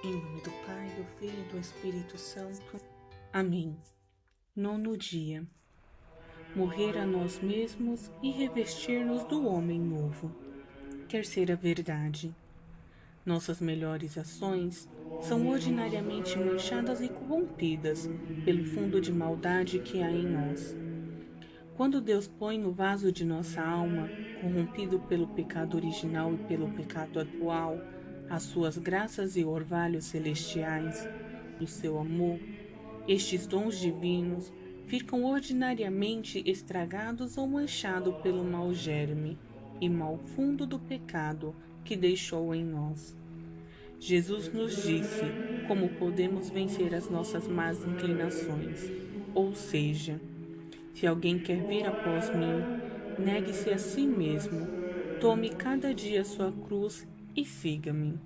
Em nome do Pai, do Filho e do Espírito Santo. Amém. 9º dia. Morrer a nós mesmos e revestir-nos do homem novo. Terceira verdade. Nossas melhores ações são ordinariamente manchadas e corrompidas pelo fundo de maldade que há em nós. Quando Deus põe no vaso de nossa alma, corrompido pelo pecado original e pelo pecado atual, as suas graças e orvalhos celestiais, do seu amor, estes dons divinos ficam ordinariamente estragados ou manchados pelo mau germe e mau fundo do pecado que deixou em nós. Jesus nos disse como podemos vencer as nossas más inclinações, ou seja, se alguém quer vir após mim, negue-se a si mesmo, tome cada dia sua cruz e siga-me.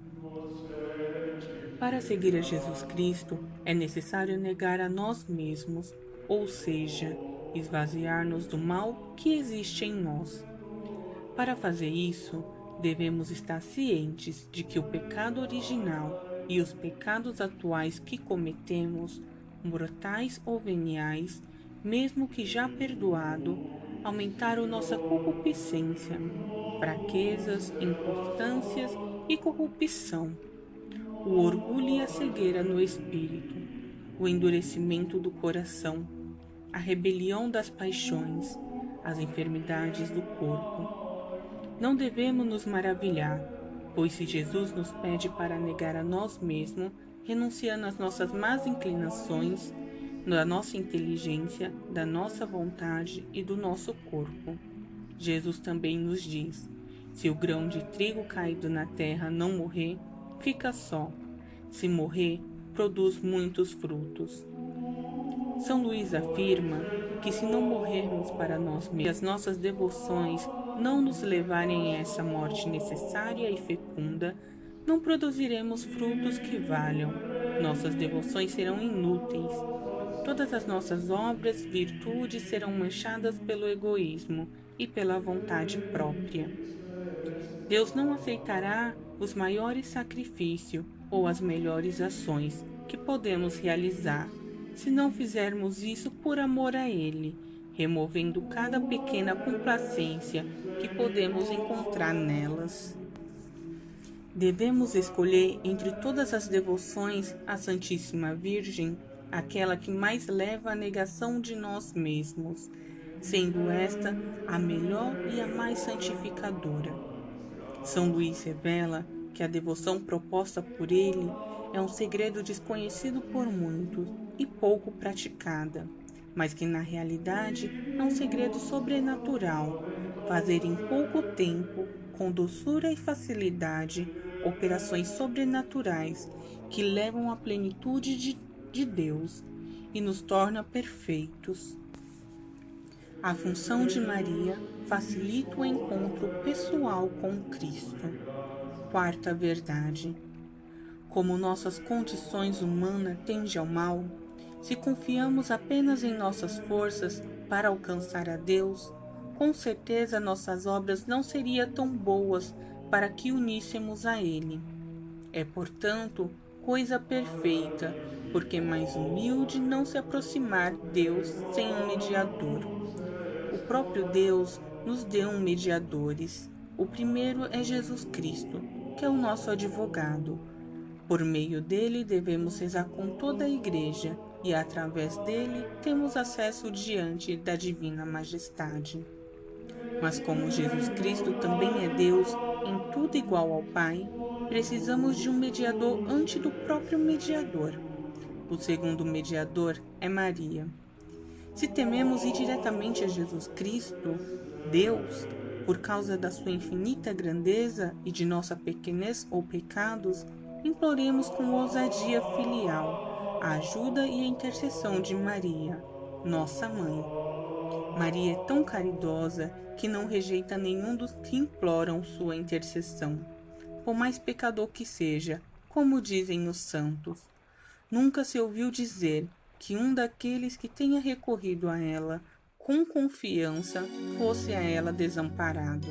Para seguir a Jesus Cristo, é necessário negar a nós mesmos, ou seja, esvaziar-nos do mal que existe em nós. Para fazer isso, devemos estar cientes de que o pecado original e os pecados atuais que cometemos, mortais ou veniais, mesmo que já perdoado, aumentaram nossa concupiscência, fraquezas, inconstâncias e corrupção, o orgulho e a cegueira no espírito, o endurecimento do coração, a rebelião das paixões, as enfermidades do corpo. Não devemos nos maravilhar, pois se Jesus nos pede para negar a nós mesmos, renunciando às nossas más inclinações, da nossa inteligência, da nossa vontade e do nosso corpo. Jesus também nos diz: se o grão de trigo caído na terra não morrer, fica só. Se morrer, produz muitos frutos. São Luís afirma que se não morrermos para nós mesmos, as nossas devoções não nos levarem a essa morte necessária e fecunda, não produziremos frutos que valham. Nossas devoções serão inúteis. Todas as nossas obras, virtudes serão manchadas pelo egoísmo e pela vontade própria. Deus não aceitará os maiores sacrifícios ou as melhores ações que podemos realizar, se não fizermos isso por amor a Ele, removendo cada pequena complacência que podemos encontrar nelas. Devemos escolher entre todas as devoções à Santíssima Virgem aquela que mais leva à negação de nós mesmos, sendo esta a melhor e a mais santificadora. São Luís revela que a devoção proposta por ele é um segredo desconhecido por muitos e pouco praticada, mas que na realidade é um segredo sobrenatural, fazer em pouco tempo, com doçura e facilidade, operações sobrenaturais que levam à plenitude de Deus e nos torna perfeitos. A função de Maria facilita o encontro pessoal com Cristo. Quarta verdade. Como nossas condições humanas tendem ao mal, se confiamos apenas em nossas forças para alcançar a Deus, com certeza nossas obras não seriam tão boas para que uníssemos a Ele. É, portanto, coisa perfeita, porque mais humilde não se aproximar Deus sem um mediador. O próprio Deus nos deu um mediadores. O primeiro é Jesus Cristo, que é o nosso advogado. Por meio dele devemos rezar com toda a Igreja e, através dele, temos acesso diante da Divina Majestade. Mas como Jesus Cristo também é Deus, em tudo igual ao Pai, precisamos de um mediador antes do próprio mediador. O segundo mediador é Maria. Se tememos ir diretamente a Jesus Cristo, Deus, por causa da sua infinita grandeza e de nossa pequenez ou pecados, imploremos com ousadia filial a ajuda e a intercessão de Maria, nossa mãe. Maria é tão caridosa que não rejeita nenhum dos que imploram sua intercessão, por mais pecador que seja, como dizem os santos. Nunca se ouviu dizer que um daqueles que tenha recorrido a ela com confiança fosse a ela desamparado.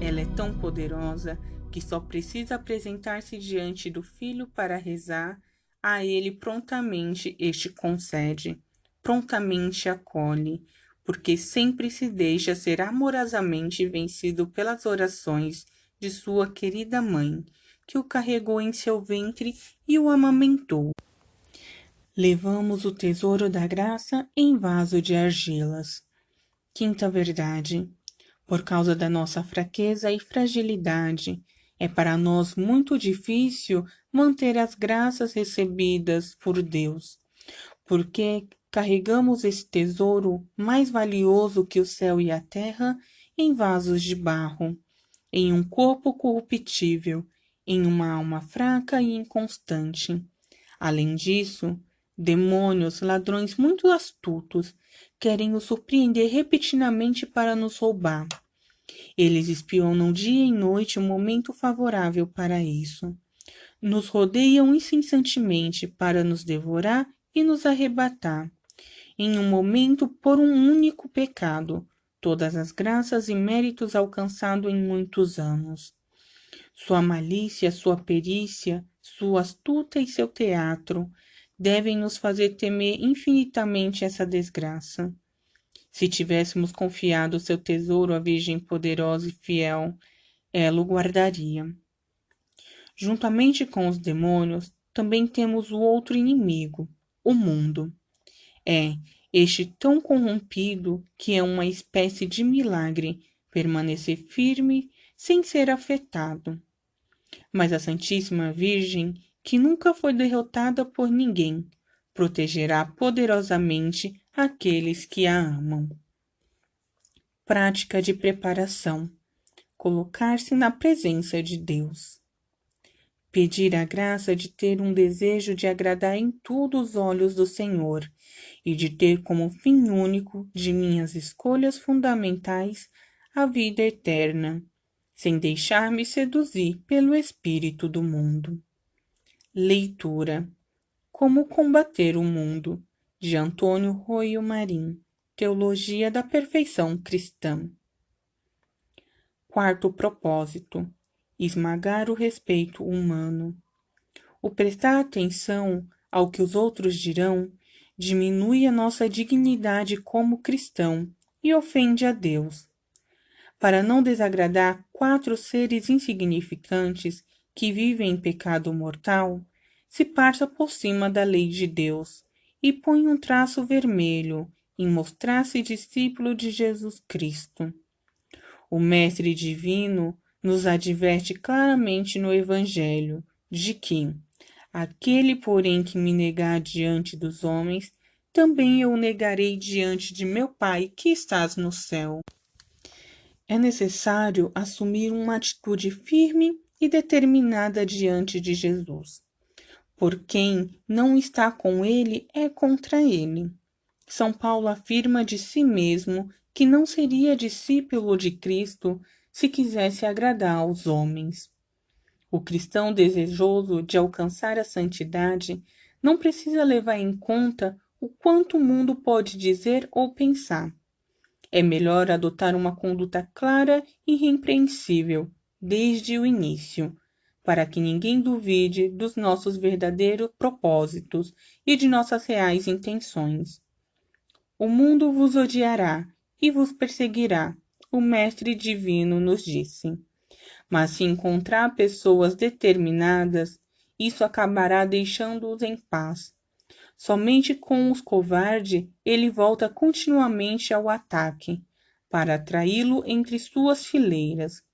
Ela é tão poderosa que só precisa apresentar-se diante do Filho para rezar, a ele prontamente este concede, prontamente acolhe, porque sempre se deixa ser amorosamente vencido pelas orações de sua querida mãe, que o carregou em seu ventre e o amamentou. Levamos o tesouro da graça em vaso de argilas. Quinta verdade. Por causa da nossa fraqueza e fragilidade, é para nós muito difícil manter as graças recebidas por Deus, porque carregamos esse tesouro mais valioso que o céu e a terra em vasos de barro, em um corpo corruptível, em uma alma fraca e inconstante. Além disso, demônios, ladrões muito astutos, querem nos surpreender repetidamente para nos roubar. Eles espionam dia e noite o momento favorável para isso. Nos rodeiam incessantemente para nos devorar e nos arrebatar. Em um momento, por um único pecado, todas as graças e méritos alcançados em muitos anos. Sua malícia, sua perícia, sua astuta e seu teatro devem nos fazer temer infinitamente essa desgraça. Se tivéssemos confiado seu tesouro à Virgem poderosa e fiel, ela o guardaria. Juntamente com os demônios, também temos o outro inimigo, o mundo. É este tão corrompido que é uma espécie de milagre permanecer firme sem ser afetado. Mas a Santíssima Virgem, que nunca foi derrotada por ninguém, protegerá poderosamente aqueles que a amam. Prática de preparação. Colocar-se na presença de Deus. Pedir a graça de ter um desejo de agradar em tudo os olhos do Senhor e de ter como fim único de minhas escolhas fundamentais a vida eterna, sem deixar-me seduzir pelo espírito do mundo. Leitura. Como combater o mundo, de Antônio Roio Marim. Teologia da Perfeição Cristã. Quarto propósito: esmagar o respeito humano. O prestar atenção ao que os outros dirão diminui a nossa dignidade como cristão e ofende a Deus. Para não desagradar 4 seres insignificantes que vivem em pecado mortal, se passa por cima da lei de Deus e põe um traço vermelho em mostrar-se discípulo de Jesus Cristo. O Mestre Divino nos adverte claramente no Evangelho de que aquele, porém, que me negar diante dos homens, também eu o negarei diante de meu Pai que estás no céu. É necessário assumir uma atitude firme e determinada diante de Jesus. Por quem não está com ele é contra ele. São Paulo afirma de si mesmo que não seria discípulo de Cristo se quisesse agradar aos homens. O cristão desejoso de alcançar a santidade não precisa levar em conta o quanto o mundo pode dizer ou pensar. É melhor adotar uma conduta clara e irrepreensível desde o início, para que ninguém duvide dos nossos verdadeiros propósitos e de nossas reais intenções. O mundo vos odiará e vos perseguirá, o Mestre Divino nos disse. Mas se encontrar pessoas determinadas, isso acabará deixando-os em paz. Somente com os covardes ele volta continuamente ao ataque, para atraí-lo entre suas fileiras.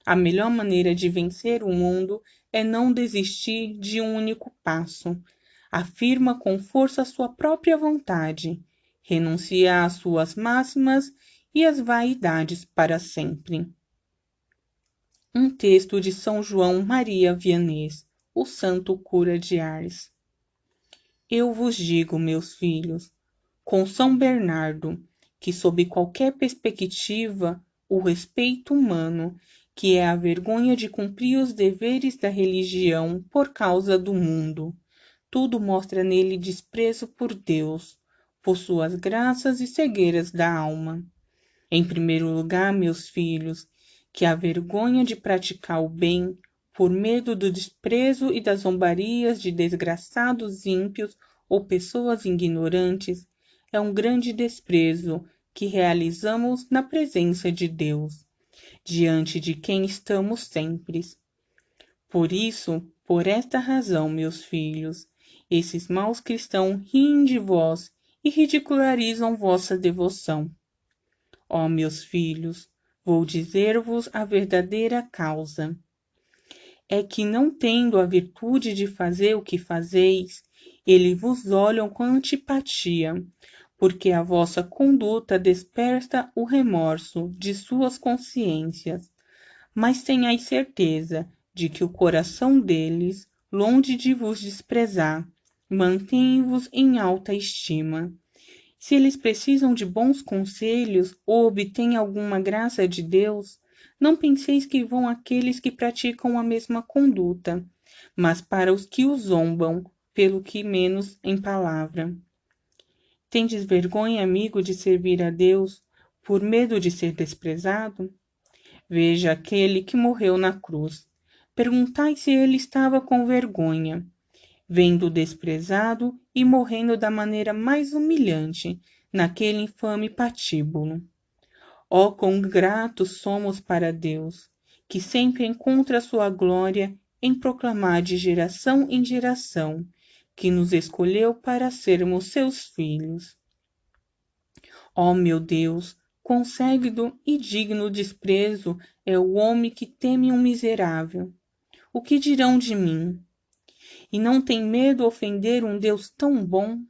A melhor maneira de vencer o mundo é não desistir de um único passo. Afirma com força sua própria vontade, renuncia às suas máximas e às vaidades para sempre. Um texto de São João Maria Vianney, o santo cura de Ars. Eu vos digo, meus filhos, com São Bernardo, que sob qualquer perspectiva, o respeito humano, que é a vergonha de cumprir os deveres da religião por causa do mundo, tudo mostra nele desprezo por Deus, por suas graças e cegueiras da alma. Em primeiro lugar, meus filhos, que a vergonha de praticar o bem, por medo do desprezo e das zombarias de desgraçados ímpios ou pessoas ignorantes, é um grande desprezo que realizamos na presença de Deus, diante de quem estamos sempre. Por isso, por esta razão, meus filhos, esses maus cristãos riem de vós e ridicularizam vossa devoção. Ó meus filhos, vou dizer-vos a verdadeira causa. É que, não tendo a virtude de fazer o que fazeis, eles vos olham com antipatia, porque a vossa conduta desperta o remorso de suas consciências. Mas tenhais certeza de que o coração deles, longe de vos desprezar, mantém-vos em alta estima. Se eles precisam de bons conselhos ou obtêm alguma graça de Deus, não penseis que vão àqueles que praticam a mesma conduta, mas para os que os zombam, pelo que menos em palavra. Tendes vergonha, amigo, de servir a Deus, por medo de ser desprezado? Veja aquele que morreu na cruz. Perguntai se ele estava com vergonha, vendo desprezado e morrendo da maneira mais humilhante, naquele infame patíbulo. Ó, quão gratos somos para Deus, que sempre encontra sua glória em proclamar de geração em geração, que nos escolheu para sermos seus filhos. Ó meu Deus, quão célido e digno desprezo é o homem que teme um miserável. O que dirão de mim? E não tem medo ofender um Deus tão bom?